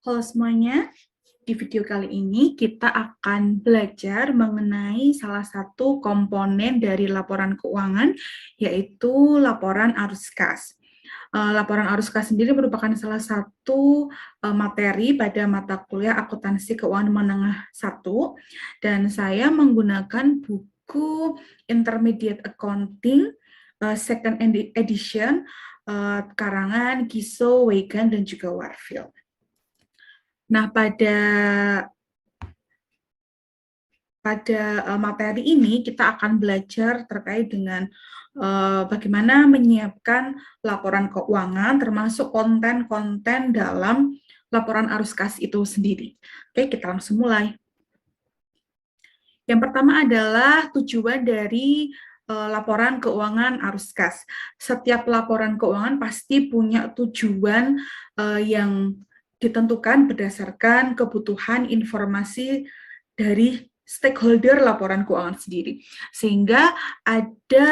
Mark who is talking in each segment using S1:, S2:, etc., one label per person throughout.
S1: Halo semuanya, di video kali ini kita akan belajar mengenai salah satu komponen dari laporan keuangan, yaitu laporan arus kas. Laporan arus kas sendiri merupakan salah satu materi pada mata kuliah akuntansi keuangan menengah 1, dan saya menggunakan buku Intermediate Accounting second edition karangan Giso, Weigand, dan juga Warfield. Nah, pada materi ini kita akan belajar terkait dengan bagaimana menyiapkan laporan keuangan, termasuk konten-konten dalam laporan arus kas itu sendiri. Oke, kita langsung mulai. Yang pertama adalah tujuan dari laporan keuangan arus kas. Setiap laporan keuangan pasti punya tujuan yang ditentukan berdasarkan kebutuhan informasi dari stakeholder laporan keuangan sendiri. Sehingga ada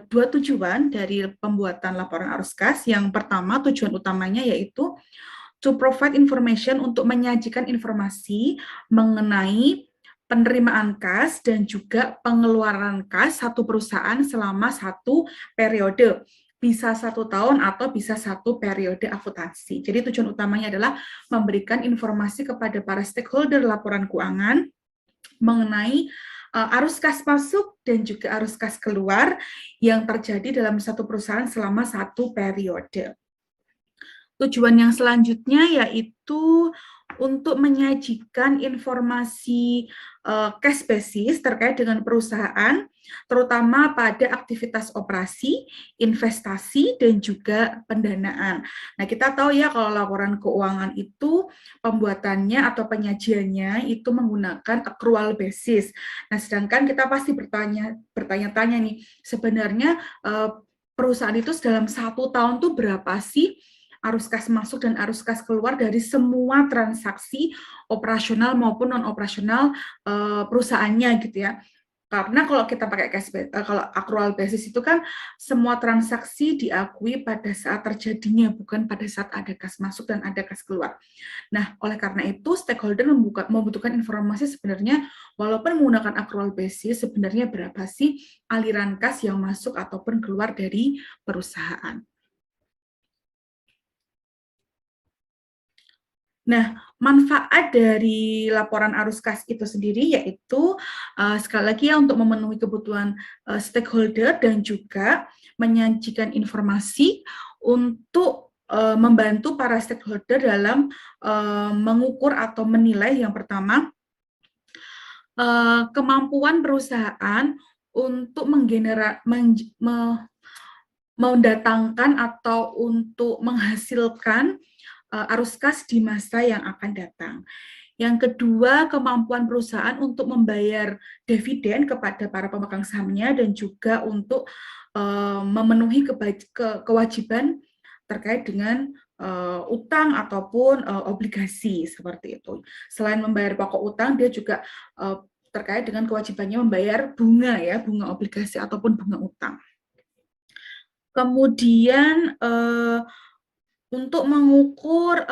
S1: dua tujuan dari pembuatan laporan arus kas. Yang pertama, tujuan utamanya yaitu to provide information, untuk menyajikan informasi mengenai penerimaan kas dan juga pengeluaran kas satu perusahaan selama satu periode. Bisa 1 tahun atau bisa 1 periode akuntansi. Jadi tujuan utamanya adalah memberikan informasi kepada para stakeholder laporan keuangan mengenai arus kas masuk dan juga arus kas keluar yang terjadi dalam satu perusahaan selama 1 periode. Tujuan yang selanjutnya yaitu untuk menyajikan informasi cash basis terkait dengan perusahaan, terutama pada aktivitas operasi, investasi, dan juga pendanaan. Nah, kita tahu ya kalau laporan keuangan itu pembuatannya atau penyajiannya itu menggunakan accrual basis. Nah, sedangkan kita pasti bertanya-tanya nih, sebenarnya perusahaan itu dalam 1 tahun tuh berapa sih arus kas masuk dan arus kas keluar dari semua transaksi operasional maupun non operasional perusahaannya gitu ya. Karena kalau kita pakai kalau accrual basis itu kan semua transaksi diakui pada saat terjadinya, bukan pada saat ada kas masuk dan ada kas keluar. Nah, oleh karena itu stakeholder membutuhkan informasi sebenarnya walaupun menggunakan accrual basis, sebenarnya berapa sih aliran kas yang masuk ataupun keluar dari perusahaan. Nah, manfaat dari laporan arus kas itu sendiri yaitu sekali lagi ya untuk memenuhi kebutuhan stakeholder dan juga menyajikan informasi untuk membantu para stakeholder dalam mengukur atau menilai yang pertama kemampuan perusahaan untuk mendatangkan atau untuk menghasilkan arus kas di masa yang akan datang. Yang kedua, kemampuan perusahaan untuk membayar dividen kepada para pemegang sahamnya dan juga untuk memenuhi kewajiban terkait dengan utang ataupun obligasi seperti itu. Selain membayar pokok utang, dia juga terkait dengan kewajibannya membayar bunga ya, bunga obligasi ataupun bunga utang. Kemudian untuk mengukur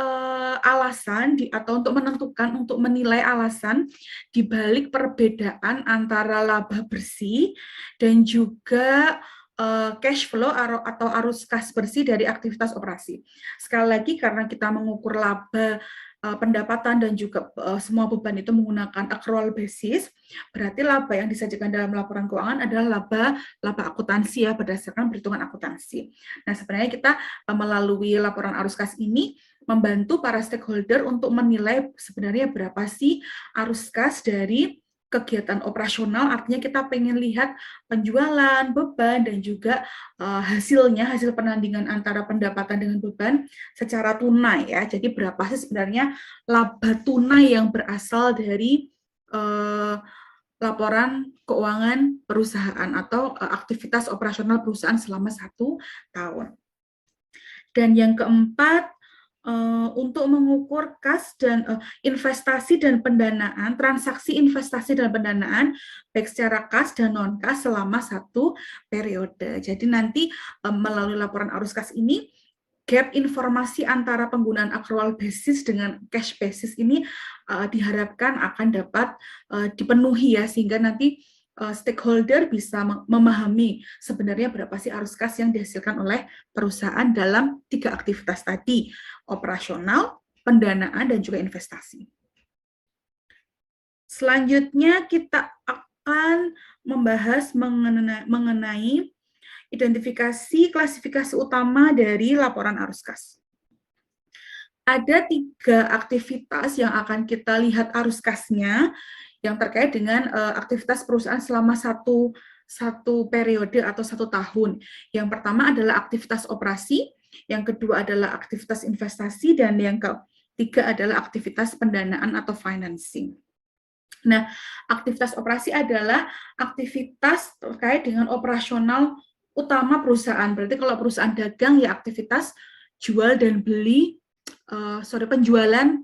S1: alasan atau untuk menentukan, untuk menilai alasan di balik perbedaan antara laba bersih dan juga cash flow atau arus kas bersih dari aktivitas operasi. Sekali lagi karena kita mengukur laba, pendapatan dan juga semua beban itu menggunakan accrual basis, berarti laba yang disajikan dalam laporan keuangan adalah laba akuntansi ya, berdasarkan perhitungan akuntansi. Nah, sebenarnya kita melalui laporan arus kas ini membantu para stakeholder untuk menilai sebenarnya berapa sih arus kas dari kegiatan operasional, artinya kita pengen lihat penjualan, beban, dan juga hasil penandingan antara pendapatan dengan beban secara tunai ya. Jadi berapa sih sebenarnya laba tunai yang berasal dari laporan keuangan perusahaan atau aktivitas operasional perusahaan selama 1 tahun. Dan yang keempat, untuk mengukur kas dan investasi dan pendanaan, transaksi investasi dan pendanaan, baik secara kas dan non-kas selama 1 periode. Jadi nanti melalui laporan arus kas ini, gap informasi antara penggunaan accrual basis dengan cash basis ini diharapkan akan dapat dipenuhi ya, sehingga nanti stakeholder bisa memahami sebenarnya berapa sih arus kas yang dihasilkan oleh perusahaan dalam 3 aktivitas tadi, operasional, pendanaan, dan juga investasi. Selanjutnya kita akan membahas mengenai identifikasi klasifikasi utama dari laporan arus kas. Ada 3 aktivitas yang akan kita lihat arus kasnya yang terkait dengan aktivitas perusahaan selama satu periode atau 1 tahun. Yang pertama adalah aktivitas operasi, yang kedua adalah aktivitas investasi, dan yang ketiga adalah aktivitas pendanaan atau financing. Nah, aktivitas operasi adalah aktivitas terkait dengan operasional utama perusahaan. Berarti kalau perusahaan dagang ya aktivitas jual dan beli, penjualan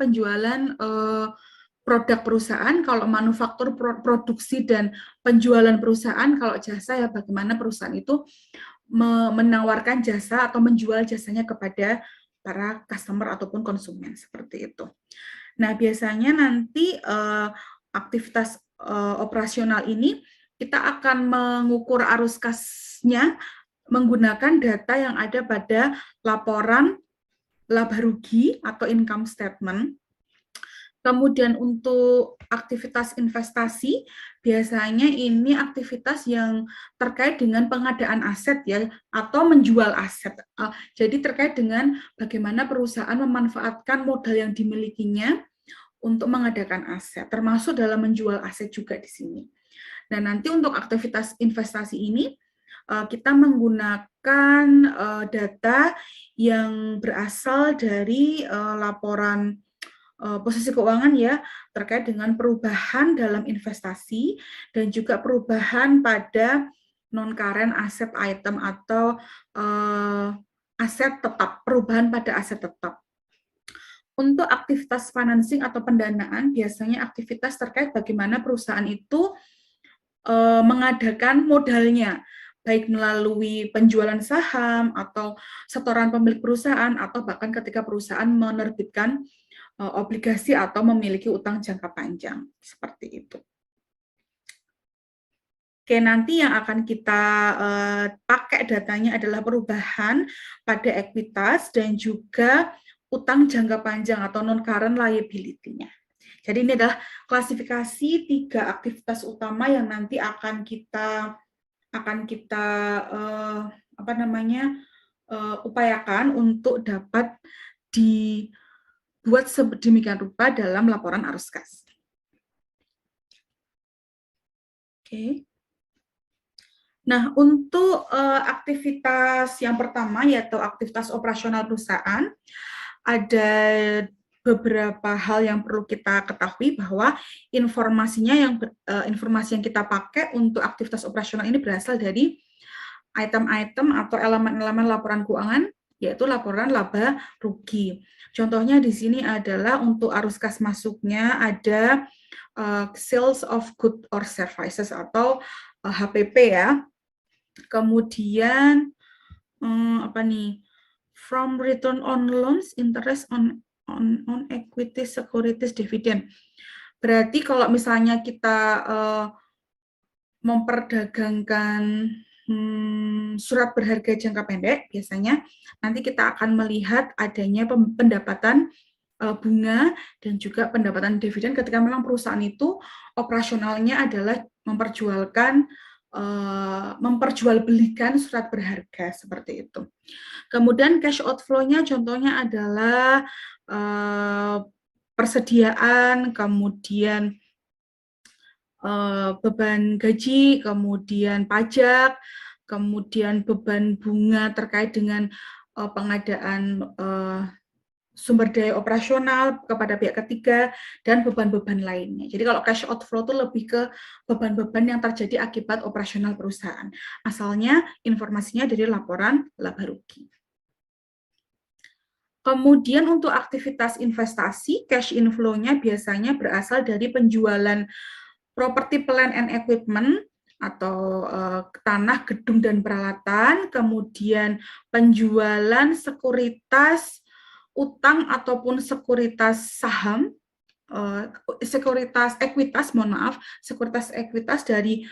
S1: produk perusahaan. Kalau manufaktur, produksi dan penjualan perusahaan. Kalau jasa ya bagaimana perusahaan itu menawarkan jasa atau menjual jasanya kepada para customer ataupun konsumen, seperti itu. Nah, biasanya nanti aktivitas operasional ini kita akan mengukur arus kasnya menggunakan data yang ada pada laporan laba rugi atau income statement. Kemudian untuk aktivitas investasi, biasanya ini aktivitas yang terkait dengan pengadaan aset ya, atau menjual aset. Jadi terkait dengan bagaimana perusahaan memanfaatkan modal yang dimilikinya untuk mengadakan aset, termasuk dalam menjual aset juga di sini. Dan nanti untuk aktivitas investasi ini, kita menggunakan data yang berasal dari laporan posisi keuangan ya, terkait dengan perubahan dalam investasi dan juga perubahan pada non-current asset item atau aset tetap, perubahan pada aset tetap. Untuk aktivitas financing atau pendanaan, biasanya aktivitas terkait bagaimana perusahaan itu mengadakan modalnya, baik melalui penjualan saham atau setoran pemilik perusahaan, atau bahkan ketika perusahaan menerbitkan obligasi atau memiliki utang jangka panjang, seperti itu. Oke, nanti yang akan kita pakai datanya adalah perubahan pada ekuitas dan juga utang jangka panjang atau non-current liability-nya. Jadi ini adalah klasifikasi 3 aktivitas utama yang nanti akan kita upayakan untuk dapat dibuat sedemikian rupa dalam laporan arus kas. Oke. Nah, untuk aktivitas yang pertama yaitu aktivitas operasional perusahaan, ada beberapa hal yang perlu kita ketahui bahwa informasi yang kita pakai untuk aktivitas operasional ini berasal dari item-item atau elemen-elemen laporan keuangan, yaitu laporan laba rugi. Contohnya di sini adalah untuk arus kas masuknya ada sales of goods or services atau HPP ya. Kemudian from return on loans, interest on equity, securities, dividend. Berarti kalau misalnya kita memperdagangkan surat berharga jangka pendek, biasanya nanti kita akan melihat adanya pendapatan bunga dan juga pendapatan dividen ketika memang perusahaan itu operasionalnya adalah memperjualbelikan surat berharga, seperti itu. Kemudian cash outflow-nya contohnya adalah persediaan, kemudian beban gaji, kemudian pajak, kemudian beban bunga terkait dengan pengadaan sumber daya operasional kepada pihak ketiga, dan beban-beban lainnya. Jadi kalau cash outflow itu lebih ke beban-beban yang terjadi akibat operasional perusahaan. Asalnya informasinya dari laporan laba rugi. Kemudian untuk aktivitas investasi, cash inflow-nya biasanya berasal dari penjualan properti, plant and equipment, atau tanah, gedung, dan peralatan, kemudian penjualan sekuritas utang ataupun sekuritas saham, sekuritas ekuitas, mohon maaf, sekuritas ekuitas dari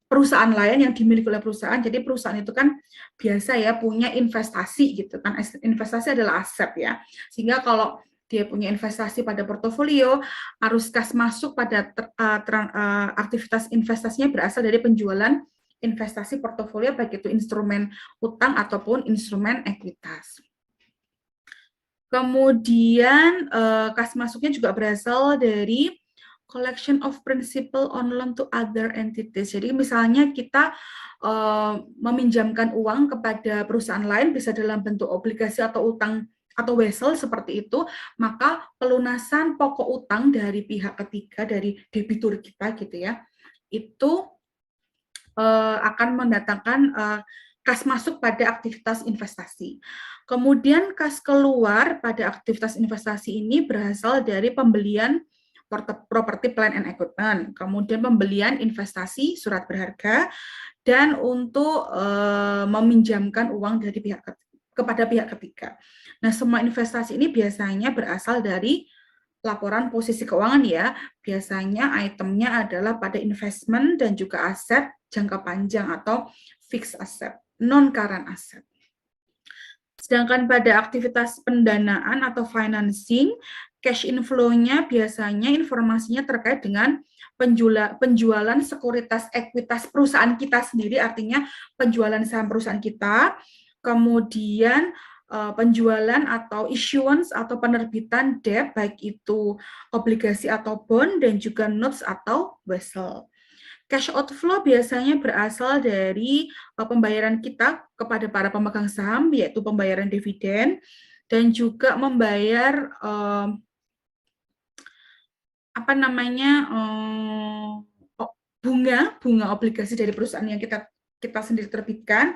S1: perusahaan lain yang dimiliki oleh perusahaan. Jadi perusahaan itu kan biasa ya punya investasi gitu kan. Investasi adalah aset ya. Sehingga kalau dia punya investasi pada portofolio, arus kas masuk pada aktivitas investasinya berasal dari penjualan investasi portofolio, baik itu instrumen utang ataupun instrumen ekuitas. Kemudian kas masuknya juga berasal dari collection of principal on loan to other entities. Jadi misalnya kita meminjamkan uang kepada perusahaan lain, bisa dalam bentuk obligasi atau utang atau wesel seperti itu, maka pelunasan pokok utang dari pihak ketiga, dari debitur kita gitu ya, itu akan mendatangkan kas masuk pada aktivitas investasi. Kemudian kas keluar pada aktivitas investasi ini berasal dari pembelian property, plant and equipment, kemudian pembelian investasi surat berharga, dan untuk meminjamkan uang dari kepada pihak ketiga. Nah, semua investasi ini biasanya berasal dari laporan posisi keuangan ya. Biasanya itemnya adalah pada investment dan juga aset jangka panjang atau fixed asset, non-current asset. Sedangkan pada aktivitas pendanaan atau financing, cash inflow-nya biasanya informasinya terkait dengan penjualan sekuritas ekuitas perusahaan kita sendiri, artinya penjualan saham perusahaan kita, kemudian penjualan atau issuance atau penerbitan debt, baik itu obligasi atau bond, dan juga notes atau wesel. Cash outflow biasanya berasal dari pembayaran kita kepada para pemegang saham, yaitu pembayaran dividen, dan juga membayar bunga obligasi dari perusahaan yang kita sendiri terbitkan,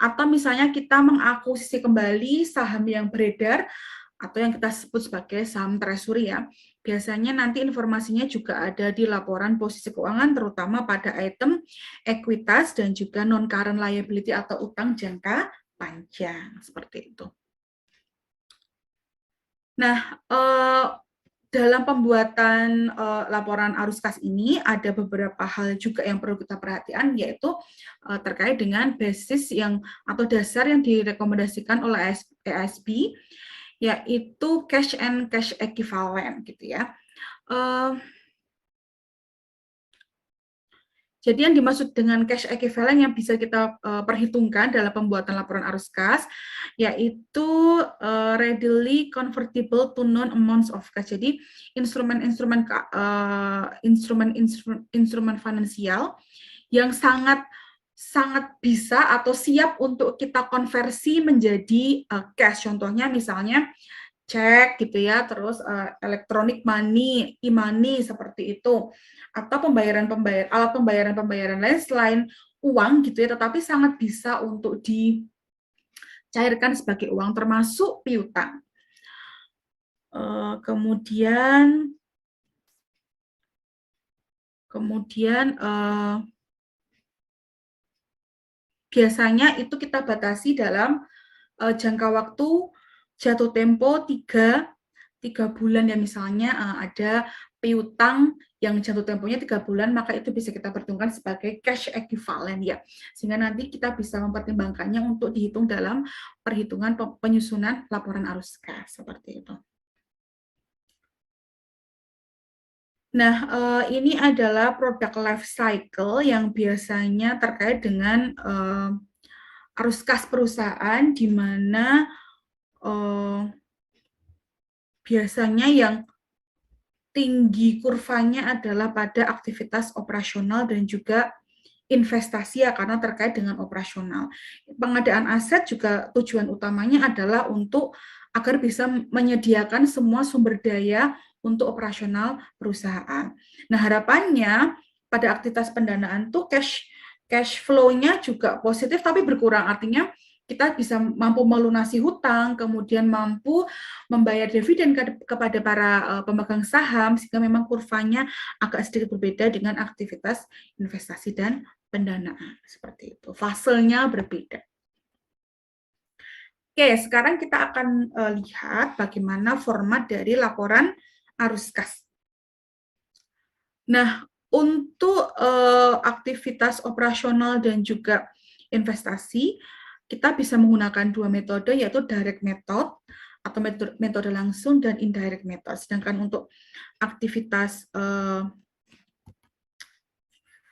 S1: atau misalnya kita mengakuisisi kembali saham yang beredar atau yang kita sebut sebagai saham treasury ya. Biasanya nanti informasinya juga ada di laporan posisi keuangan, terutama pada item ekuitas dan juga non-current liability atau utang jangka panjang, seperti itu. Nah, dalam pembuatan laporan arus kas ini ada beberapa hal juga yang perlu kita perhatikan, yaitu terkait dengan basis atau dasar yang direkomendasikan oleh ASB, yaitu cash and cash equivalent gitu ya. Jadi yang dimaksud dengan cash equivalent yang bisa kita perhitungkan dalam pembuatan laporan arus kas, yaitu readily convertible to known amounts of cash. Jadi instrumen finansial yang sangat bisa atau siap untuk kita konversi menjadi cash. Contohnya misalnya cek gitu ya, terus electronic money, e-money seperti itu, atau alat pembayaran lain selain uang gitu ya, tetapi sangat bisa untuk dicairkan sebagai uang, termasuk piutang. Kemudian biasanya itu kita batasi dalam jangka waktu jatuh tempo 3 bulan ya, misalnya ada piutang yang jatuh temponya 3 bulan, maka itu bisa kita perhitungkan sebagai cash equivalent ya, sehingga nanti kita bisa mempertimbangkannya untuk dihitung dalam perhitungan penyusunan laporan arus kas, seperti itu. Nah, ini adalah produk life cycle yang biasanya terkait dengan arus kas perusahaan, di mana biasanya yang tinggi kurvanya adalah pada aktivitas operasional dan juga investasi ya, karena terkait dengan operasional. Pengadaan aset juga tujuan utamanya adalah untuk agar bisa menyediakan semua sumber daya untuk operasional perusahaan. Nah, harapannya pada aktivitas pendanaan tuh cash flow-nya juga positif tapi berkurang, artinya kita bisa mampu melunasi hutang, kemudian mampu membayar dividen kepada para pemegang saham, sehingga memang kurvanya agak sedikit berbeda dengan aktivitas investasi dan pendanaan. Seperti itu. Fasenya berbeda. Oke, sekarang kita akan lihat bagaimana format dari laporan arus kas. Nah, untuk aktivitas operasional dan juga investasi, kita bisa menggunakan dua metode, yaitu direct method atau metode langsung dan indirect method. Sedangkan untuk aktivitas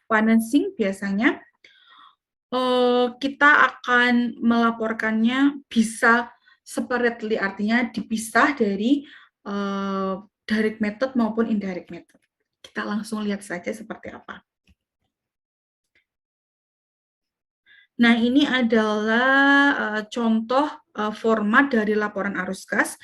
S1: financing biasanya kita akan melaporkannya bisa separately, artinya dipisah dari direct method maupun indirect method. Kita langsung lihat saja seperti apa. Nah, ini adalah contoh format dari laporan arus kas.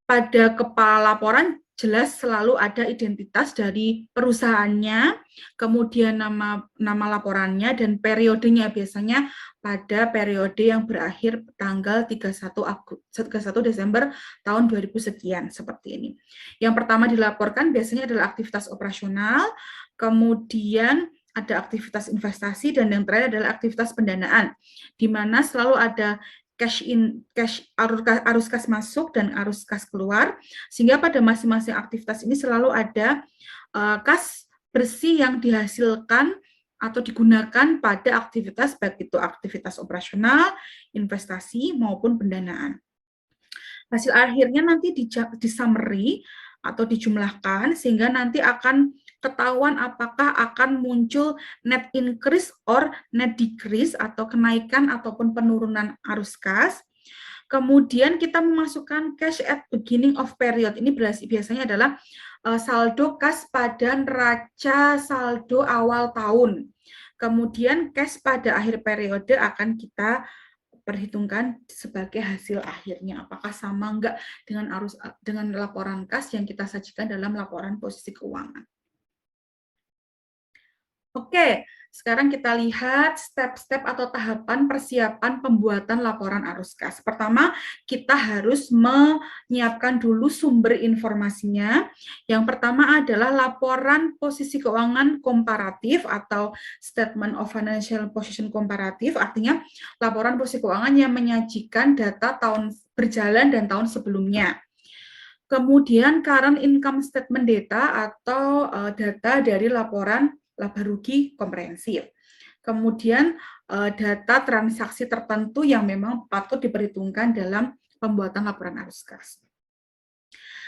S1: Pada kepala laporan jelas selalu ada identitas dari perusahaannya, kemudian nama laporannya dan periodenya, biasanya pada periode yang berakhir tanggal 31 Desember tahun 2000 sekian, seperti ini. Yang pertama dilaporkan biasanya adalah aktivitas operasional, kemudian ada aktivitas investasi, dan yang terakhir adalah aktivitas pendanaan, di mana selalu ada arus kas masuk dan arus kas keluar, sehingga pada masing-masing aktivitas ini selalu ada kas bersih yang dihasilkan atau digunakan pada aktivitas, baik itu aktivitas operasional, investasi, maupun pendanaan. Hasil akhirnya nanti di summary atau dijumlahkan, sehingga nanti akan ketahuan apakah akan muncul net increase or net decrease atau kenaikan ataupun penurunan arus kas. Kemudian kita memasukkan cash at beginning of period. Ini biasanya adalah saldo kas pada neraca saldo awal tahun. Kemudian cash pada akhir periode akan kita perhitungkan sebagai hasil akhirnya, apakah sama enggak dengan laporan kas yang kita sajikan dalam laporan posisi keuangan. Oke, sekarang kita lihat step-step atau tahapan persiapan pembuatan laporan arus kas. Pertama, kita harus menyiapkan dulu sumber informasinya. Yang pertama adalah laporan posisi keuangan komparatif atau Statement of Financial Position Komparatif, artinya laporan posisi keuangan yang menyajikan data tahun berjalan dan tahun sebelumnya. Kemudian current income statement data atau data dari laporan laba rugi komprehensif. Kemudian data transaksi tertentu yang memang patut diperhitungkan dalam pembuatan laporan arus kas.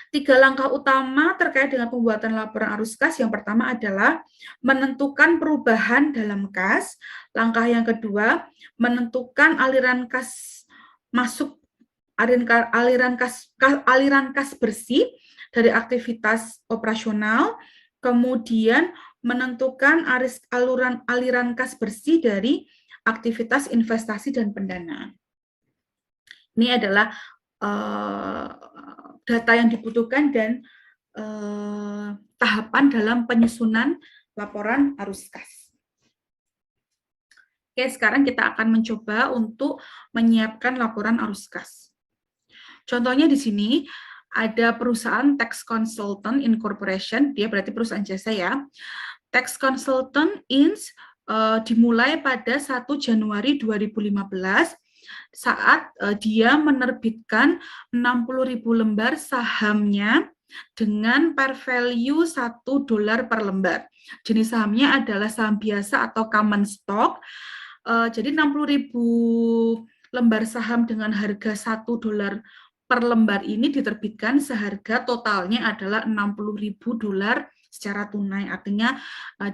S1: 3 langkah utama terkait dengan pembuatan laporan arus kas. Yang pertama adalah menentukan perubahan dalam kas. Langkah yang kedua, menentukan aliran kas masuk, aliran kas bersih dari aktivitas operasional, kemudian menentukan aliran kas bersih dari aktivitas investasi dan pendanaan. Ini adalah data yang dibutuhkan dan tahapan dalam penyusunan laporan arus kas. Oke, sekarang kita akan mencoba untuk menyiapkan laporan arus kas. Contohnya di sini ada perusahaan Tax Consultant Incorporation, dia berarti perusahaan jasa ya. Tax Consultant Inc. Dimulai pada 1 Januari 2015 saat dia menerbitkan 60.000 lembar sahamnya dengan par value $1 per lembar. Jenis sahamnya adalah saham biasa atau common stock. Jadi 60.000 lembar saham dengan harga $1 per lembar ini diterbitkan seharga totalnya adalah $60.000 secara tunai, artinya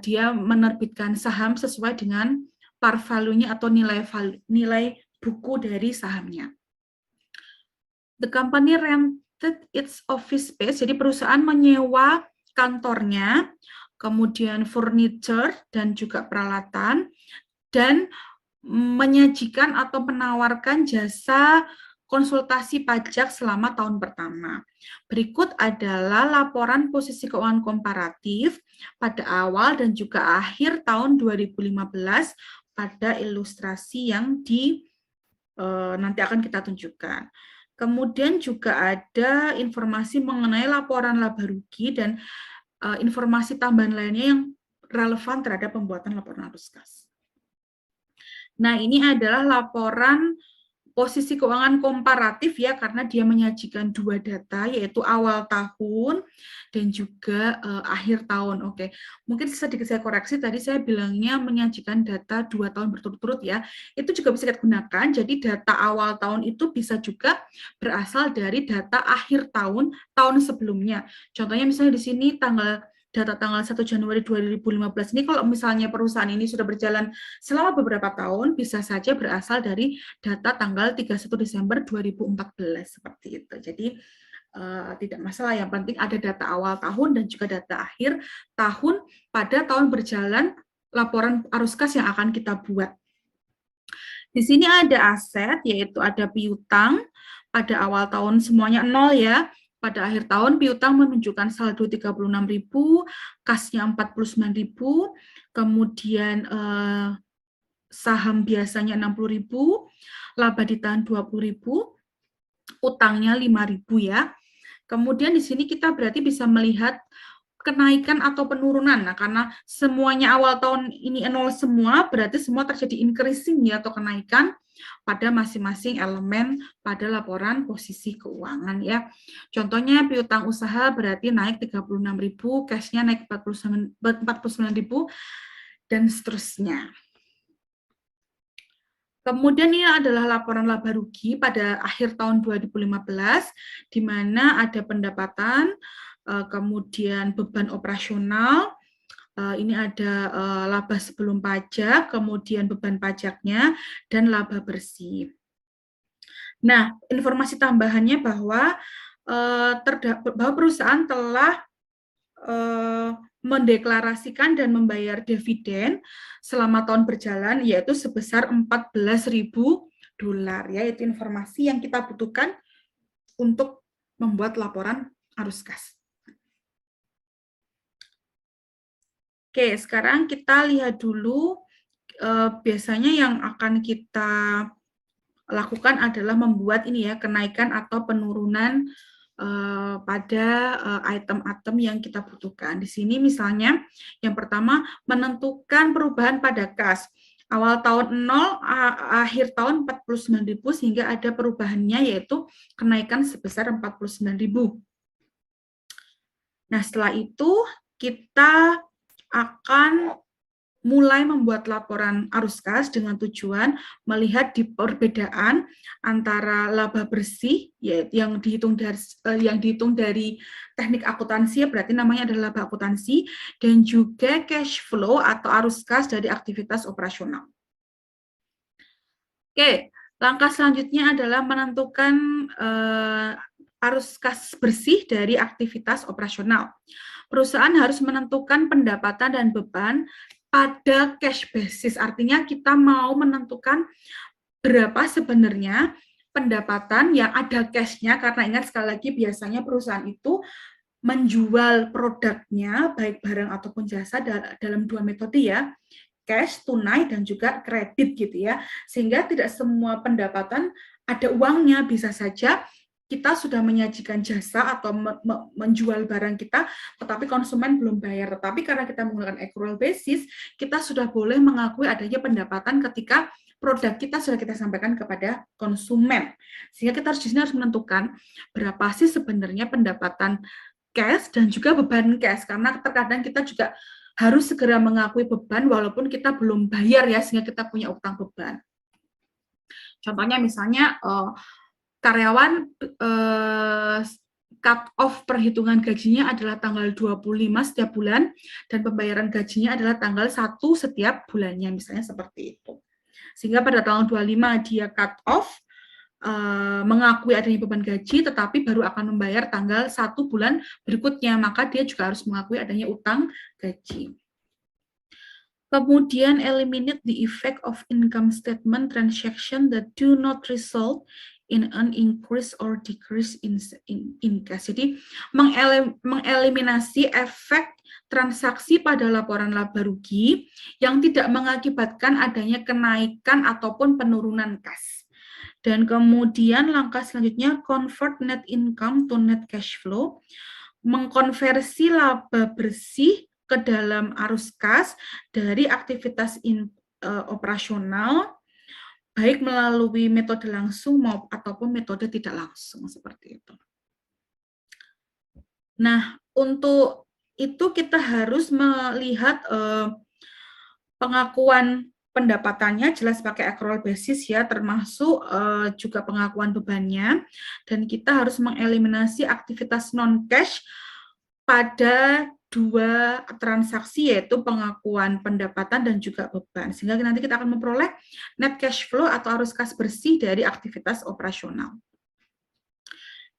S1: dia menerbitkan saham sesuai dengan par value-nya atau nilai buku dari sahamnya. The company rented its office space, jadi perusahaan menyewa kantornya, kemudian furniture dan juga peralatan, dan menyajikan atau menawarkan jasa konsultasi pajak selama tahun pertama. Berikut adalah laporan posisi keuangan komparatif pada awal dan juga akhir tahun 2015 pada ilustrasi yang nanti akan kita tunjukkan. Kemudian juga ada informasi mengenai laporan laba rugi dan informasi tambahan lainnya yang relevan terhadap pembuatan laporan arus kas. Nah, ini adalah laporan posisi keuangan komparatif ya, karena dia menyajikan dua data, yaitu awal tahun dan juga akhir tahun. Oke, mungkin sedikit saya koreksi, tadi saya bilangnya menyajikan data 2 tahun berturut-turut ya. Itu juga bisa kita gunakan, jadi data awal tahun itu bisa juga berasal dari data akhir tahun, tahun sebelumnya. Contohnya misalnya di sini data tanggal 1 Januari 2015 ini, kalau misalnya perusahaan ini sudah berjalan selama beberapa tahun, bisa saja berasal dari data tanggal 31 Desember 2014 seperti itu. Jadi tidak masalah, yang penting ada data awal tahun dan juga data akhir tahun pada tahun berjalan laporan arus kas yang akan kita buat. Di sini ada aset, yaitu ada piutang, pada awal tahun semuanya 0 ya. Pada akhir tahun piutang menunjukkan saldo 36.000, kasnya 49.000, kemudian saham biasanya 60.000, laba ditahan 20.000, utangnya 5.000 ya. Kemudian di sini kita berarti bisa melihat kenaikan atau penurunan. Nah, karena semuanya awal tahun ini 0 semua, berarti semua terjadi increasing ya, atau kenaikan pada masing-masing elemen pada laporan posisi keuangan ya. Contohnya piutang usaha berarti naik 36.000, cashnya naik 49.000, dan seterusnya. Kemudian ini adalah laporan laba rugi pada akhir tahun 2015, di mana ada pendapatan, kemudian beban operasional, ini ada laba sebelum pajak, kemudian beban pajaknya, dan laba bersih. Nah, informasi tambahannya bahwa perusahaan telah mendeklarasikan dan membayar dividen selama tahun berjalan, yaitu sebesar $14.000 ya. Itu informasi yang kita butuhkan untuk membuat laporan arus kas. Oke, sekarang kita lihat dulu biasanya yang akan kita lakukan adalah membuat ini ya, kenaikan atau penurunan pada item-item yang kita butuhkan. Di sini misalnya yang pertama menentukan perubahan pada kas. Awal tahun 0, akhir tahun 49.000, sehingga ada perubahannya yaitu kenaikan sebesar 49.000. Nah, setelah itu kita akan mulai membuat laporan arus kas dengan tujuan melihat di perbedaan antara laba bersih yang dihitung dari teknik akuntansi, berarti namanya adalah laba akuntansi, dan juga cash flow atau arus kas dari aktivitas operasional. Oke, langkah selanjutnya adalah menentukan arus kas bersih dari aktivitas operasional. Perusahaan harus menentukan pendapatan dan beban pada cash basis, artinya kita mau menentukan berapa sebenarnya pendapatan yang ada cash-nya, karena ingat sekali lagi biasanya perusahaan itu menjual produknya, baik barang ataupun jasa dalam dua metode ya, cash, tunai, dan juga kredit gitu ya, sehingga tidak semua pendapatan ada uangnya, bisa saja kita sudah menyajikan jasa atau menjual barang kita, tetapi konsumen belum bayar. Tetapi karena kita menggunakan accrual basis, kita sudah boleh mengakui adanya pendapatan ketika produk kita sudah kita sampaikan kepada konsumen. Sehingga kita harus menentukan berapa sih sebenarnya pendapatan cash dan juga beban cash. Karena terkadang kita juga harus segera mengakui beban walaupun kita belum bayar ya, sehingga kita punya utang beban. Contohnya misalnya karyawan cut off perhitungan gajinya adalah tanggal 25 setiap bulan, dan pembayaran gajinya adalah tanggal 1 setiap bulannya, misalnya seperti itu. Sehingga pada tanggal 25 dia cut off, mengakui adanya beban gaji, tetapi baru akan membayar tanggal 1 bulan berikutnya, maka dia juga harus mengakui adanya utang gaji. Kemudian eliminate the effect of income statement transaction that do not result in an increase or decrease in cash. Jadi mengeliminasi efek transaksi pada laporan laba rugi yang tidak mengakibatkan adanya kenaikan ataupun penurunan kas. Dan kemudian langkah selanjutnya convert net income to net cash flow, mengkonversi laba bersih ke dalam arus kas dari aktivitas operasional baik melalui metode langsung ataupun metode tidak langsung, seperti itu. Nah, untuk itu kita harus melihat pengakuan pendapatannya jelas pakai accrual basis ya, termasuk juga pengakuan bebannya, dan kita harus mengeliminasi aktivitas non-cash pada dua transaksi, yaitu pengakuan pendapatan dan juga beban, sehingga nanti kita akan memperoleh net cash flow atau arus kas bersih dari aktivitas operasional.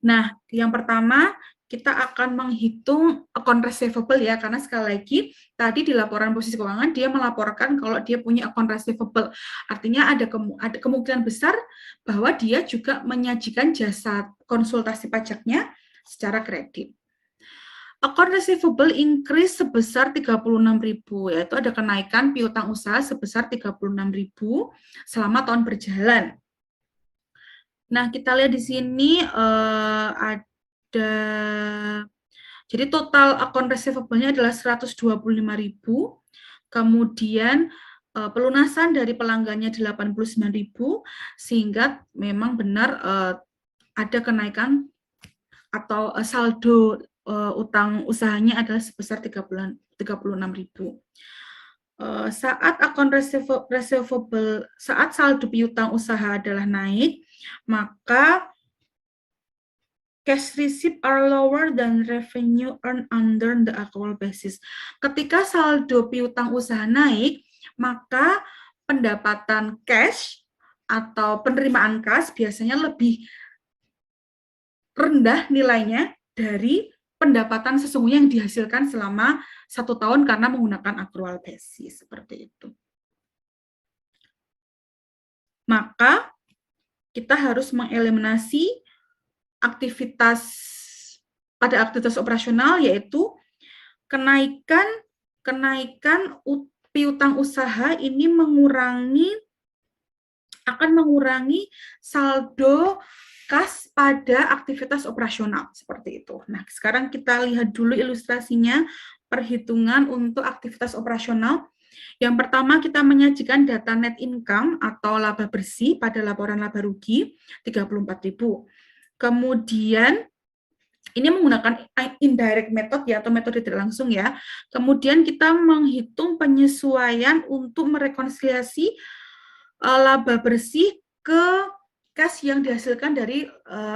S1: Nah, yang pertama kita akan menghitung account receivable ya, karena sekali lagi tadi di laporan posisi keuangan dia melaporkan kalau dia punya account receivable. Artinya ada kemungkinan besar bahwa dia juga menyajikan jasa konsultasi pajaknya secara kredit. Account receivable increase sebesar 36.000, yaitu ada kenaikan piutang usaha sebesar 36.000 selama tahun berjalan. Nah, kita lihat di sini ada, jadi total account receivable-nya adalah 125.000, kemudian pelunasan dari pelanggannya 89.000, sehingga memang benar ada kenaikan atau saldo utang usahanya adalah sebesar 36.000. Saat account receivable, saat saldo piutang usaha adalah naik, maka cash receipt are lower than revenue earned under the accrual basis. Ketika saldo piutang usaha naik, maka pendapatan cash atau penerimaan kas biasanya lebih rendah nilainya dari pendapatan sesungguhnya yang dihasilkan selama 1 tahun karena menggunakan accrual basis, seperti itu. Maka kita harus mengeliminasi aktivitas operasional, yaitu kenaikan piutang usaha ini akan mengurangi saldo kas pada aktivitas operasional, seperti itu. Nah, sekarang kita lihat dulu ilustrasinya, perhitungan untuk aktivitas operasional. Yang pertama, kita menyajikan data net income atau laba bersih pada laporan laba rugi 34.000. Kemudian ini menggunakan indirect method ya, atau metode tidak langsung ya. Kemudian kita menghitung penyesuaian untuk merekonsiliasi laba bersih ke cash yang dihasilkan dari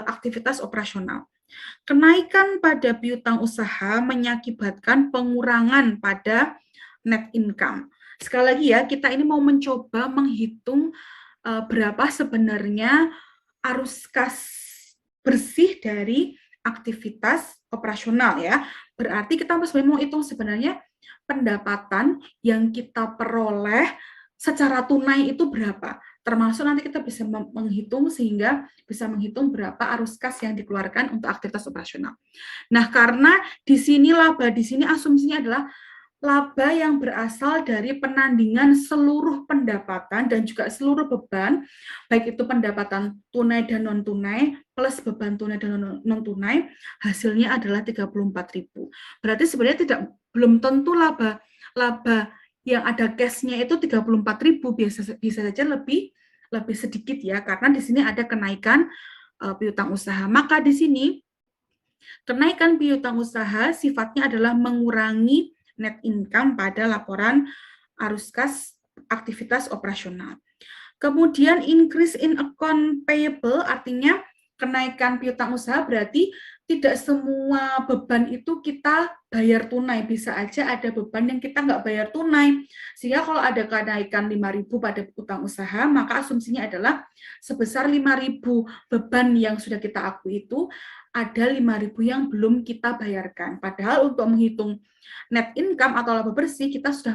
S1: aktivitas operasional. Kenaikan pada piutang usaha mengakibatkan pengurangan pada net income. Sekali lagi ya, kita ini mau mencoba menghitung berapa sebenarnya arus kas bersih dari aktivitas operasional ya. Berarti kita harus memang hitung sebenarnya pendapatan yang kita peroleh secara tunai itu berapa. Termasuk nanti kita bisa menghitung sehingga bisa menghitung berapa arus kas yang dikeluarkan untuk aktivitas operasional. Nah, karena di sini laba di sini asumsinya adalah laba yang berasal dari penandingan seluruh pendapatan dan juga seluruh beban, baik itu pendapatan tunai dan non-tunai, plus beban tunai dan non-tunai, hasilnya adalah 34.000. Berarti sebenarnya belum tentu laba yang ada cash-nya itu 34.000, bisa saja lebih sedikit ya, karena di sini ada kenaikan piutang usaha. Maka di sini kenaikan piutang usaha sifatnya adalah mengurangi net income pada laporan arus kas aktivitas operasional. Kemudian increase in account payable, artinya kenaikan piutang usaha berarti tidak semua beban itu kita bayar tunai, bisa aja ada beban yang kita nggak bayar tunai. Sehingga kalau ada kenaikan 5.000 pada utang usaha, maka asumsinya adalah sebesar 5.000 beban yang sudah kita akui itu, ada 5.000 yang belum kita bayarkan. Padahal untuk menghitung net income atau laba bersih, kita sudah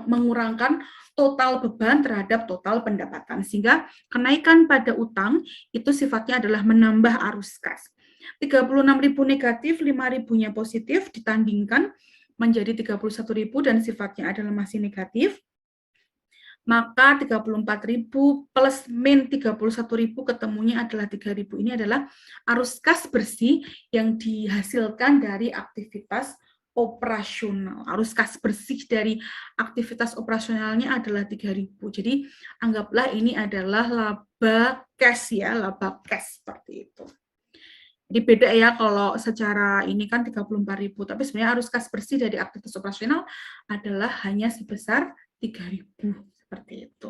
S1: mengurangkan total beban terhadap total pendapatan. Sehingga kenaikan pada utang itu sifatnya adalah menambah arus kas. 36.000 negatif, 5.000-nya positif, ditandingkan menjadi 31.000 dan sifatnya adalah masih negatif. Maka 34.000 plus min 31.000 ketemunya adalah 3.000. Ini adalah arus kas bersih yang dihasilkan dari aktivitas operasional. Arus kas bersih dari aktivitas operasionalnya adalah 3.000. Jadi anggaplah ini adalah laba cash ya, laba cash seperti itu. Jadi beda ya kalau secara ini kan 34.000, tapi sebenarnya arus kas bersih dari aktivitas operasional adalah hanya sebesar 3.000 seperti itu.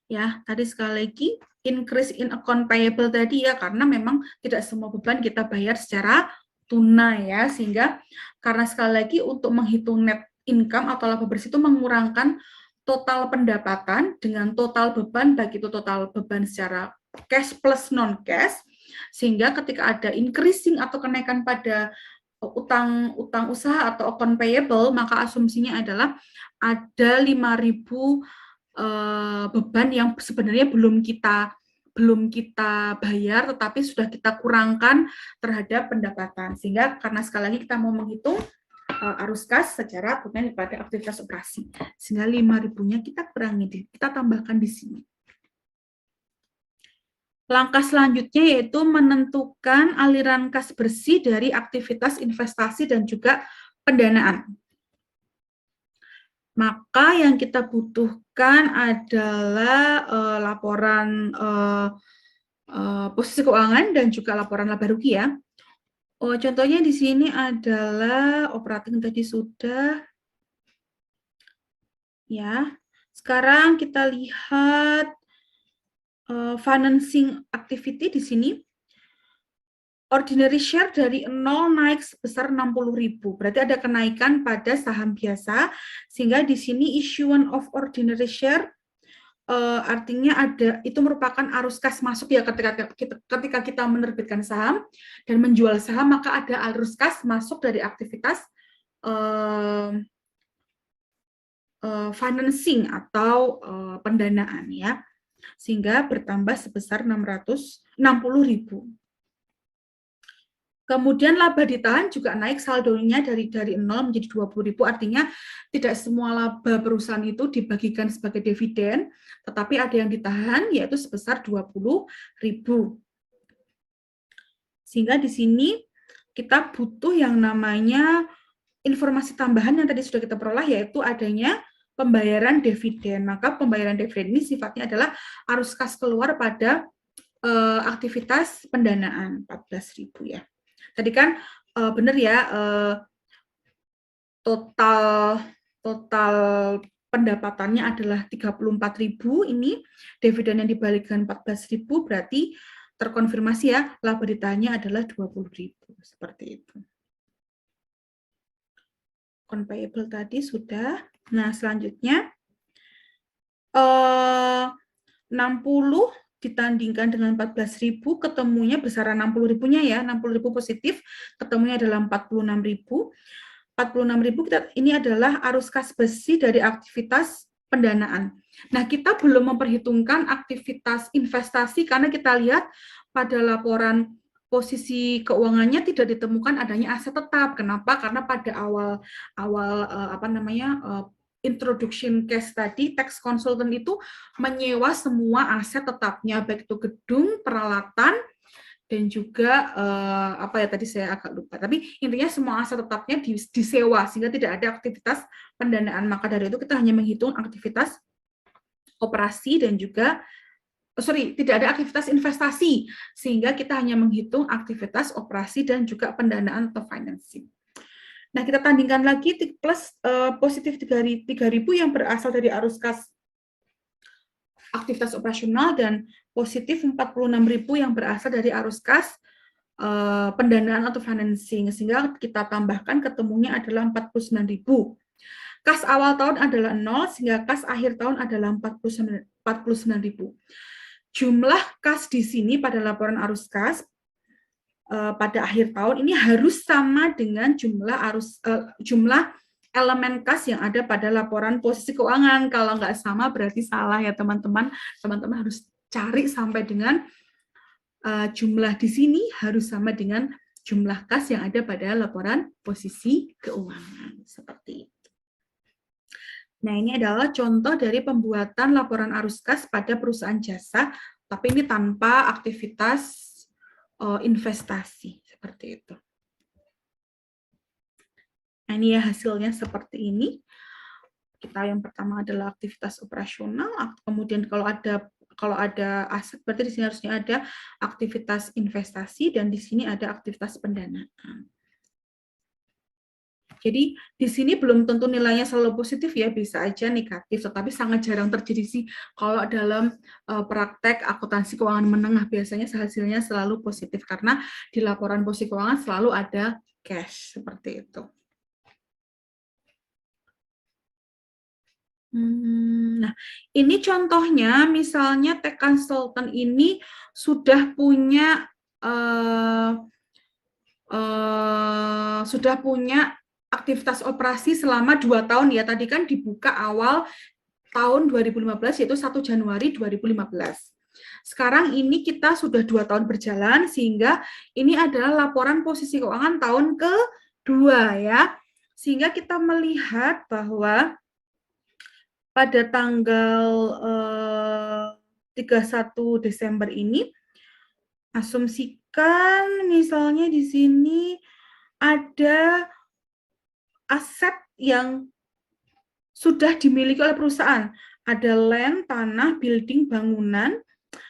S1: Ya, tadi sekali lagi increase in account payable tadi ya, karena memang tidak semua beban kita bayar secara tunai ya, sehingga karena sekali lagi untuk menghitung net income atau laba bersih itu mengurangkan total pendapatan dengan total beban, baik itu total beban secara cash plus non cash, sehingga ketika ada increasing atau kenaikan pada utang usaha atau account payable, maka asumsinya adalah ada 5.000 beban yang sebenarnya belum kita bayar, tetapi sudah kita kurangkan terhadap pendapatan. Sehingga karena sekali lagi kita mau menghitung arus kas secara tunai pada aktivitas operasi. Sehingga 5.000-nya kita kurangi, kita tambahkan di sini. Langkah selanjutnya yaitu menentukan aliran kas bersih dari aktivitas investasi dan juga pendanaan. Maka yang kita butuhkan adalah laporan posisi keuangan dan juga laporan laba rugi ya. Contohnya di sini adalah operating tadi sudah. Ya. Sekarang kita lihat financing activity di sini. Ordinary share dari 0 naik sebesar 60.000. Berarti ada kenaikan pada saham biasa, sehingga di sini issuance of ordinary share artinya ada, itu merupakan arus kas masuk ya, ketika kita menerbitkan saham dan menjual saham, maka ada arus kas masuk dari aktivitas financing atau pendanaan ya, sehingga bertambah sebesar 60.000. Kemudian laba ditahan juga naik saldonya dari 0 menjadi 20.000, artinya tidak semua laba perusahaan itu dibagikan sebagai dividen, tetapi ada yang ditahan yaitu sebesar 20.000. Sehingga di sini kita butuh yang namanya informasi tambahan yang tadi sudah kita peroleh, yaitu adanya pembayaran dividen. Maka pembayaran dividen ini sifatnya adalah arus kas keluar pada aktivitas pendanaan 14.000 ya. Tadi kan benar ya, total pendapatannya adalah 34.000, ini dividen yang dibalikkan 14.000, berarti terkonfirmasi ya, laba ditahannya adalah 20.000, seperti itu. Account payable tadi sudah. Nah, selanjutnya 60 ditandingkan dengan 14.000, ketemunya besaran 60.000-nya ya, 60.000 positif, ketemunya adalah 46.000. 46.000 ini adalah arus kas bersih dari aktivitas pendanaan. Nah, kita belum memperhitungkan aktivitas investasi karena kita lihat pada laporan posisi keuangannya tidak ditemukan adanya aset tetap. Kenapa? Karena pada awal introduction case tadi, tax consultant itu menyewa semua aset tetapnya, baik itu gedung, peralatan, dan juga tadi saya agak lupa. Tapi intinya semua aset tetapnya disewa, sehingga tidak ada aktivitas pendanaan. Maka dari itu kita hanya menghitung aktivitas operasi dan juga tidak ada aktivitas investasi, sehingga kita hanya menghitung aktivitas operasi dan juga pendanaan atau financing. Nah, kita tandingkan lagi plus positif 3.000 yang berasal dari arus kas aktivitas operasional dan positif 46.000 yang berasal dari arus kas pendanaan atau financing, sehingga kita tambahkan ketemunya adalah 49.000. Kas awal tahun adalah 0, sehingga kas akhir tahun adalah 49.000. Jumlah kas di sini pada laporan arus kas pada akhir tahun ini harus sama dengan jumlah elemen kas yang ada pada laporan posisi keuangan. Kalau nggak sama berarti salah ya teman-teman. Teman-teman harus cari sampai dengan jumlah di sini harus sama dengan jumlah kas yang ada pada laporan posisi keuangan. Seperti itu. Nah, ini adalah contoh dari pembuatan laporan arus kas pada perusahaan jasa, tapi ini tanpa aktivitas investasi. seperti itu. Nah, ini ya hasilnya seperti ini. Kita yang pertama adalah aktivitas operasional, kemudian kalau ada aset berarti di sini harusnya ada aktivitas investasi dan di sini ada aktivitas pendanaan. Jadi di sini belum tentu nilainya selalu positif ya, bisa aja negatif, tetapi sangat jarang terjadi sih kalau dalam praktek akuntansi keuangan menengah, biasanya hasilnya selalu positif karena di laporan posisi keuangan selalu ada cash seperti itu. Nah, ini contohnya, misalnya tech consultant ini sudah punya aktivitas operasi selama 2 tahun ya. Tadi kan dibuka awal tahun 2015, yaitu 1 Januari 2015. Sekarang ini kita sudah 2 tahun berjalan, sehingga ini adalah laporan posisi keuangan tahun kedua ya. Sehingga kita melihat bahwa pada tanggal 31 Desember ini, asumsikan misalnya di sini ada aset yang sudah dimiliki oleh perusahaan. Ada land, tanah, building, bangunan,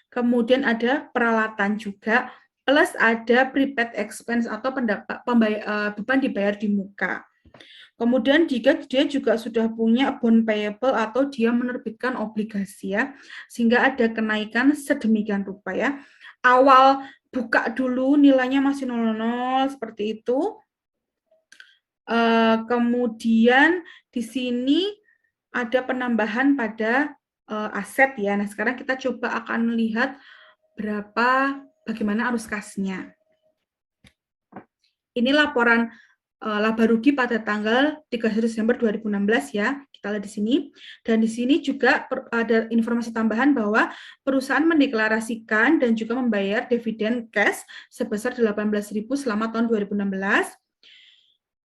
S1: kemudian ada peralatan juga, plus ada prepaid expense atau beban dibayar di muka. Kemudian jika dia juga sudah punya bond payable atau dia menerbitkan obligasi ya, sehingga ada kenaikan sedemikian rupa ya. Awal buka dulu nilainya masih 0,00 seperti itu. Kemudian di sini ada penambahan pada aset ya. Nah, sekarang kita coba akan melihat bagaimana arus kasnya. Ini laporan laba rugi pada tanggal 31 Desember 2016 ya. Kita lihat di sini. Dan di sini juga ada informasi tambahan bahwa perusahaan mendeklarasikan dan juga membayar dividen cash sebesar 18.000 selama tahun 2016.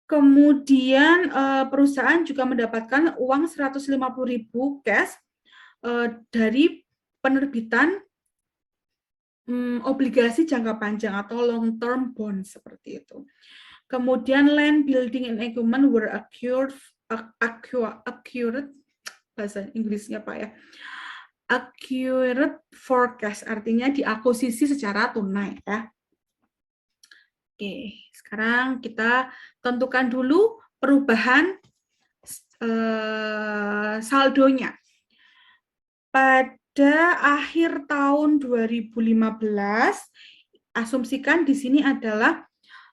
S1: Kemudian perusahaan juga mendapatkan uang 150.000 cash dari penerbitan obligasi jangka panjang atau long term bond seperti itu. Kemudian land, building, and equipment were acquired, bahasa Inggrisnya Pak ya, acquired for cash, artinya diakuisisi secara tunai ya. Oke, sekarang kita tentukan dulu perubahan saldonya. Pada akhir tahun 2015, asumsikan di sini adalah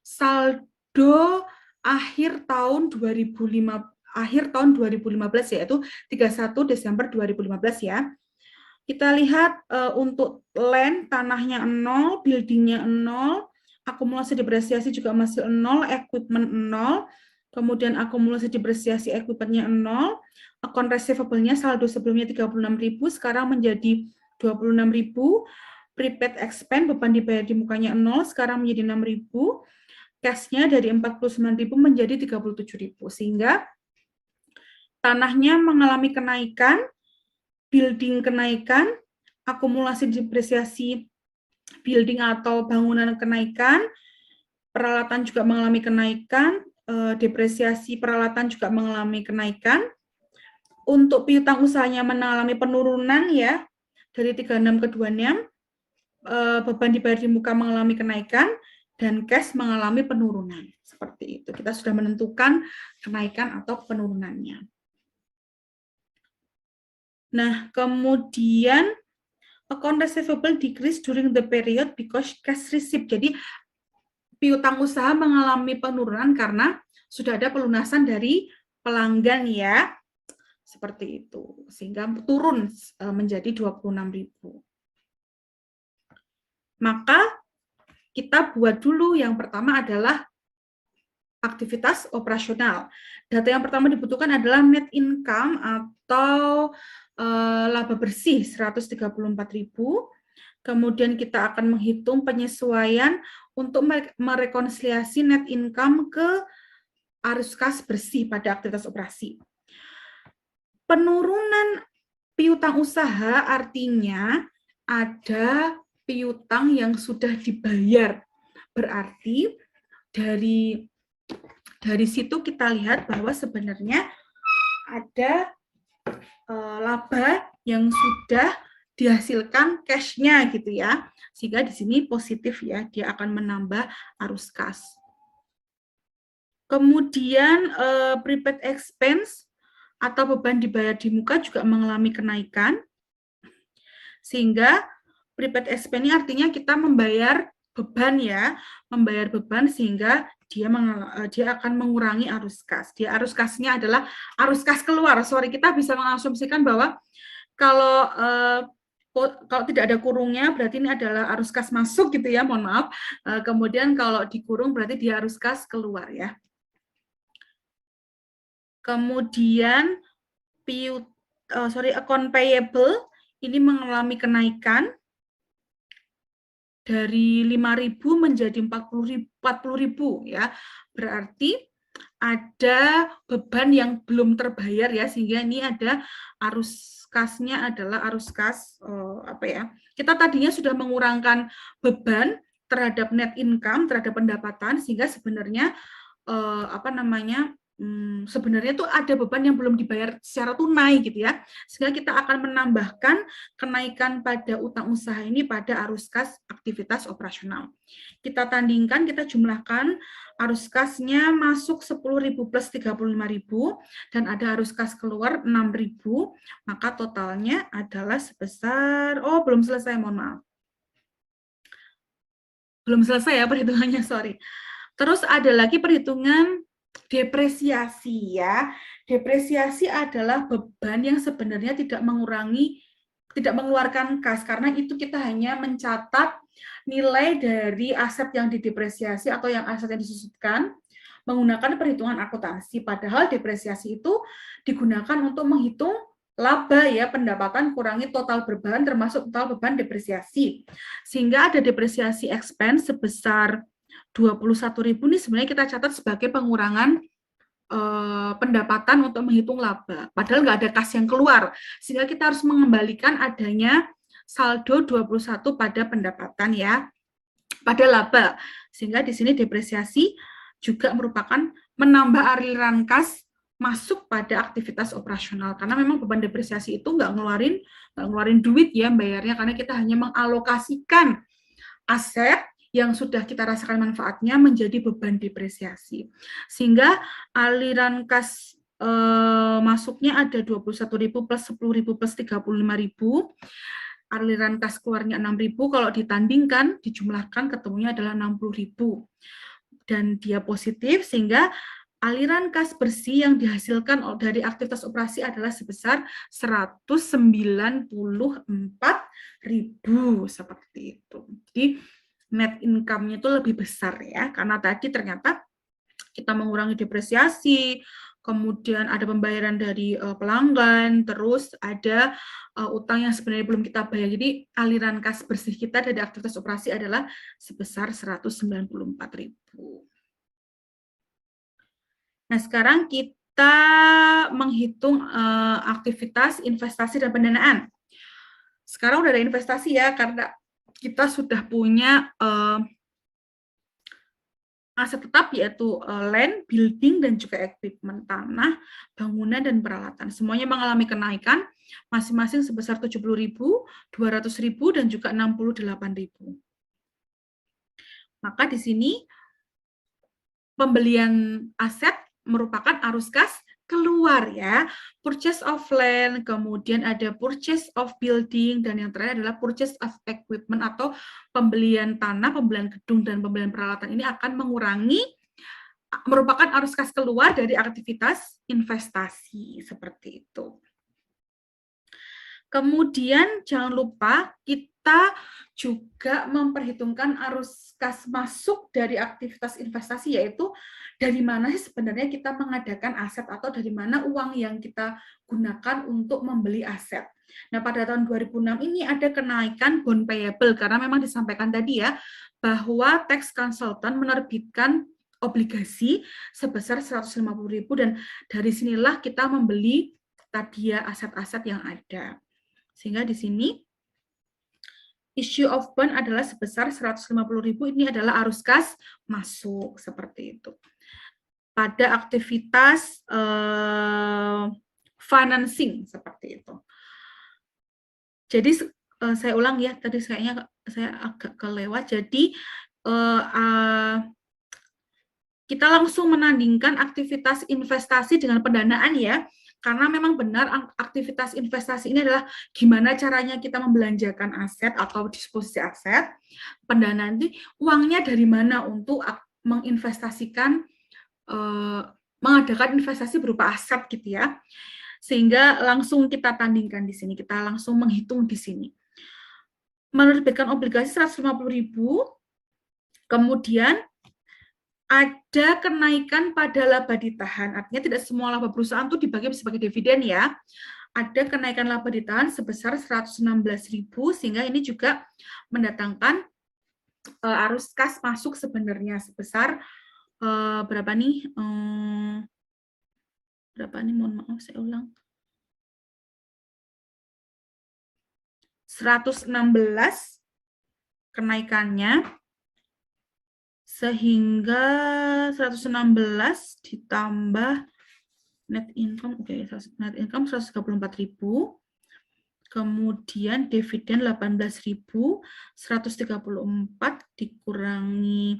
S1: saldo akhir tahun 2015 yaitu 31 Desember 2015 ya. Kita lihat untuk land tanahnya 0, buildingnya 0, akumulasi depresiasi juga masih 0, equipment 0, kemudian akumulasi depresiasi equipmentnya 0, account receivable-nya saldo sebelumnya 36.000 sekarang menjadi 26.000, prepaid expense beban dibayar di mukanya 0 sekarang menjadi 6.000, cash-nya dari 49.000 menjadi 37.000, sehingga tanahnya mengalami kenaikan, building kenaikan, akumulasi depresiasi building atau bangunan kenaikan, peralatan juga mengalami kenaikan, depresiasi peralatan juga mengalami kenaikan. Untuk piutang usahanya mengalami penurunan ya, dari 36 ke 26, beban dibayar di muka mengalami kenaikan, dan cash mengalami penurunan. Seperti itu. Kita sudah menentukan kenaikan atau penurunannya. Nah, kemudian account receivable decrease during the period because cash received. Jadi, piutang usaha mengalami penurunan karena sudah ada pelunasan dari pelanggan ya. Seperti itu. Sehingga turun menjadi 26.000. Maka kita buat dulu yang pertama adalah aktivitas operasional. Data yang pertama dibutuhkan adalah net income atau laba bersih 134.000. Kemudian kita akan menghitung penyesuaian untuk merekonsiliasi net income ke arus kas bersih pada aktivitas operasi. Penurunan piutang usaha artinya ada piutang yang sudah dibayar Berarti dari situ kita lihat bahwa sebenarnya ada laba yang sudah dihasilkan cash-nya gitu ya. Sehingga di sini positif ya, dia akan menambah arus kas. Kemudian prepaid expense atau beban dibayar di muka juga mengalami kenaikan. Sehingga prepaid expense ini artinya kita membayar beban ya, membayar beban sehingga dia akan mengurangi arus kas. Dia arus kasnya adalah arus kas keluar. Sorry, kita bisa mengasumsikan bahwa kalau tidak ada kurungnya berarti ini adalah arus kas masuk gitu ya, mohon maaf. Kemudian kalau dikurung berarti dia arus kas keluar ya. Kemudian account payable ini mengalami kenaikan dari 5.000 menjadi 40.000 ya. Berarti ada beban yang belum terbayar ya, sehingga ini ada arus kasnya adalah arus kas kita tadinya sudah mengurangkan beban terhadap net income, terhadap pendapatan, sehingga sebenarnya sebenarnya tuh ada beban yang belum dibayar secara tunai gitu ya, sehingga kita akan menambahkan kenaikan pada utang usaha ini pada arus kas aktivitas operasional. Kita tandingkan, kita jumlahkan arus kasnya masuk 10.000 plus 35.000 dan ada arus kas keluar 6.000, maka totalnya adalah sebesar belum selesai, mohon maaf. Belum selesai ya perhitungannya, sorry. Terus ada lagi perhitungan depresiasi ya. Depresiasi adalah beban yang sebenarnya tidak mengeluarkan kas, karena itu kita hanya mencatat nilai dari aset yang didepresiasi atau yang aset yang disusutkan menggunakan perhitungan akuntansi. Padahal depresiasi itu digunakan untuk menghitung laba ya, pendapatan kurangi total beban termasuk total beban depresiasi. Sehingga ada depresiasi expense sebesar 21.000 ini sebenarnya kita catat sebagai pengurangan pendapatan untuk menghitung laba. Padahal nggak ada kas yang keluar. Sehingga kita harus mengembalikan adanya saldo 21 pada pendapatan ya, pada laba. Sehingga di sini depresiasi juga merupakan menambah aliran kas masuk pada aktivitas operasional. Karena memang beban depresiasi itu nggak ngeluarin duit ya bayarnya, karena kita hanya mengalokasikan aset yang sudah kita rasakan manfaatnya menjadi beban depresiasi. Sehingga aliran kas masuknya ada 21.000 plus 10.000 plus 35.000. Aliran kas keluarnya 6.000, kalau ditandingkan, dijumlahkan ketemunya adalah 60.000. Dan dia positif, sehingga aliran kas bersih yang dihasilkan dari aktivitas operasi adalah sebesar 194.000 seperti itu. Jadi net income-nya itu lebih besar ya, karena tadi ternyata kita mengurangi depresiasi, kemudian ada pembayaran dari pelanggan, terus ada utang yang sebenarnya belum kita bayar. Jadi aliran kas bersih kita dari aktivitas operasi adalah sebesar 194.000. Nah, sekarang kita menghitung aktivitas investasi dan pendanaan. Sekarang udah ada investasi ya, karena kita sudah punya aset tetap yaitu land, building, dan juga equipment, tanah, bangunan, dan peralatan. Semuanya mengalami kenaikan, masing-masing sebesar 70.000, 200.000, dan juga 68.000. Maka di sini pembelian aset merupakan arus kas keluar ya, purchase of land, kemudian ada purchase of building, dan yang terakhir adalah purchase of equipment atau pembelian tanah, pembelian gedung, dan pembelian peralatan. Ini akan merupakan arus kas keluar dari aktivitas investasi seperti itu. Kemudian jangan lupa kita juga memperhitungkan arus kas masuk dari aktivitas investasi, yaitu dari mana sebenarnya kita mengadakan aset atau dari mana uang yang kita gunakan untuk membeli aset. Nah, pada tahun 2006 ini ada kenaikan bond payable karena memang disampaikan tadi ya bahwa tax consultant menerbitkan obligasi sebesar 150.000 dan dari sinilah kita membeli tadi ya aset-aset yang ada. Sehingga di sini issue of bond adalah sebesar 150.000, ini adalah arus kas masuk, seperti itu. Pada aktivitas financing, seperti itu. Jadi saya ulang ya, tadi kayaknya saya agak kelewat. Jadi kita langsung menandingkan aktivitas investasi dengan pendanaan ya, karena memang benar aktivitas investasi ini adalah gimana caranya kita membelanjakan aset atau disposisi aset. Pendanaan itu uangnya dari mana untuk menginvestasikan, mengadakan investasi berupa aset gitu ya. Sehingga langsung kita tandingkan di sini, kita langsung menghitung di sini. Menerbitkan obligasi 150.000, kemudian ada kenaikan pada laba ditahan, artinya tidak semua laba perusahaan itu dibagi sebagai dividen ya. Ada kenaikan laba ditahan sebesar 116.000, sehingga ini juga mendatangkan arus kas masuk sebenarnya sebesar berapa nih? Berapa nih? Mohon maaf, saya ulang. 116 kenaikannya, sehingga 116 ditambah net income, oke, net income 134.000, kemudian dividen 18.000, 134 dikurangi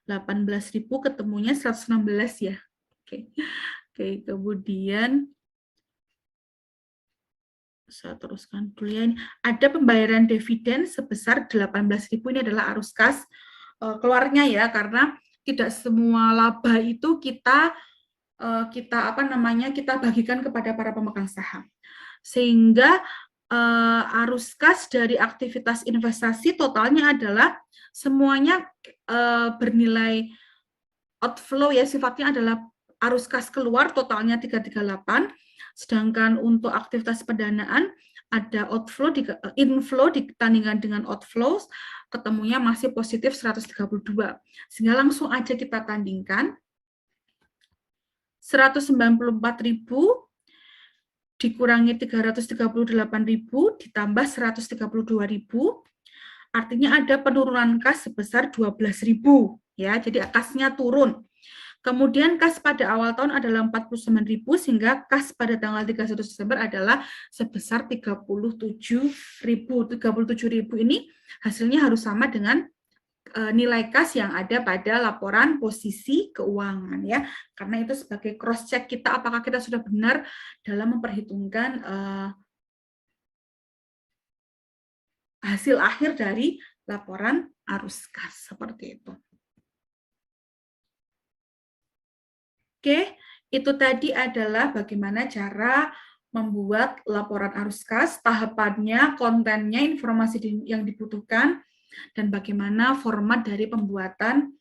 S1: 18.000 ketemunya 116 ya. Oke. Oke, kemudian saya teruskan dulu ya. Ada pembayaran dividen sebesar 18.000, ini adalah arus kas keluarnya ya, karena tidak semua laba itu kita bagikan kepada para pemegang saham, sehingga arus kas dari aktivitas investasi totalnya adalah semuanya bernilai outflow ya, sifatnya adalah arus kas keluar totalnya 338, sedangkan untuk aktivitas pendanaan ada inflow ditandingkan dengan outflows, ketemunya masih positif 132. Sehingga langsung aja kita tandingkan. 194.000 dikurangi 338.000 ditambah 132.000, artinya ada penurunan kas sebesar 12.000 ya. Jadi kasnya turun. Kemudian kas pada awal tahun adalah 49.000, sehingga kas pada tanggal 31 Desember adalah sebesar 37.000. 37.000 ini hasilnya harus sama dengan nilai kas yang ada pada laporan posisi keuangan ya. Karena itu sebagai cross check kita apakah kita sudah benar dalam memperhitungkan hasil akhir dari laporan arus kas, seperti itu. Oke, itu tadi adalah bagaimana cara membuat laporan arus kas, tahapannya, kontennya, informasi yang dibutuhkan, dan bagaimana format dari pembuatan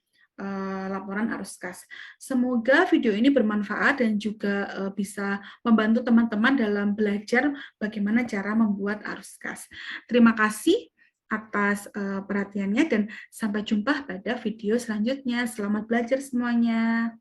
S1: laporan arus kas. Semoga video ini bermanfaat dan juga bisa membantu teman-teman dalam belajar bagaimana cara membuat arus kas. Terima kasih atas perhatiannya dan sampai jumpa pada video selanjutnya. Selamat belajar semuanya.